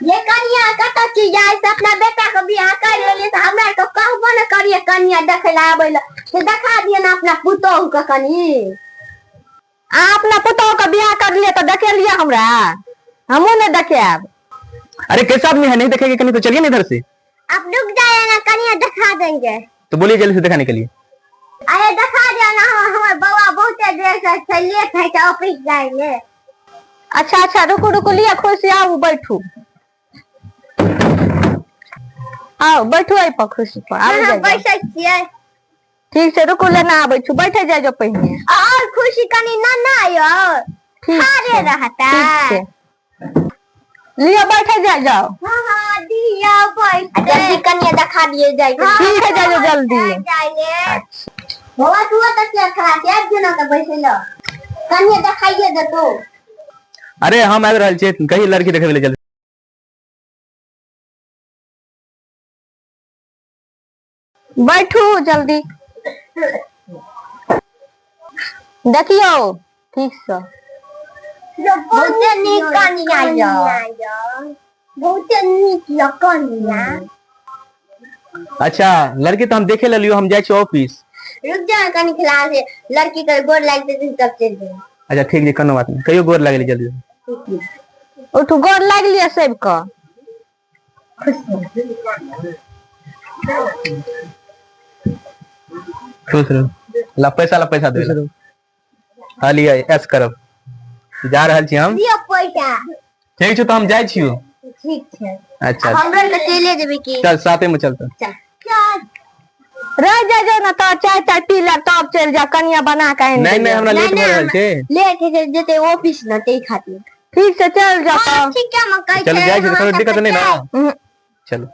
ये कन्या कत की जाय से अपना बेटा के बियाह कर लेली त हमरा तो कहबो न करिए कन्या देखे ला आबै ला से देखा दिए ना अपना पुतोह के कनी आ अपना पुतोह के बियाह कर लिए तो देखे लिया हमरा हमू ने देखेब। अरे कैसा आदमी है, नहीं देखेंगे कहीं तो चलिए ना इधर से। अब रुक जाए ना कन्या दिखा देंगे। तो बोलिए जल्दी से दिखाने के लिए। अरे दिखा दे ना हमारे बाबा बहुत देर से लेट है ऑफिस जाएंगे। अच्छा अच्छा रुको रुको लिया खुशी आओ बैठू आओ बैठू आई पर खुशी पर आओ बैठे छिए ठीक से रुको लेना बैठू बैठे जाए जो पहिने और खुशी कनी ना आयो खारे रहता लिया बैठे जाए जाओ। हां दिया बैठ जल्दी कन्या दिखा दिए जाएगा। ठीक है जाओ जल्दी जाएंगे। बाबा तू तो क्या खा के आज जना का बैठे लो कन्या दिखाइए दे तो। अरे हम आबि रहल छी कहीं लड़की देखे ले जल्दी। बैठू जल्दी देखियो ठीक से बहुत नीक कन्या यो बहुत नीक कन्या। अच्छा लड़की तो हम देखे ले लियो, हम जाए छी ऑफिस। रुक जा कनी खिला से लड़की के गोर लाग दे तब चल दे। अच्छा ठीक है कोनो बात नहीं, कहियो गोर लागली जल्दी। उठू गोर लाग लिया सब का खुश रहो ला पैसा दे हां लिया ऐस करब जा रहल छी हम। दियो पैसा ठीक छै तो हम जाय छियो। ठीक छै अच्छा हमरा के चले जेबे की चल साथे में चलते चल रह जा ना तो चाय पी ले तब चल जा कन्या बना के नहीं हमरा लेट हो रहल छै लेट है जेते ऑफिस न ते खातिर। ठीक से चल जा ठीक है मैं कह चलो जाय छी, कोई दिक्कत नहीं ना। चलो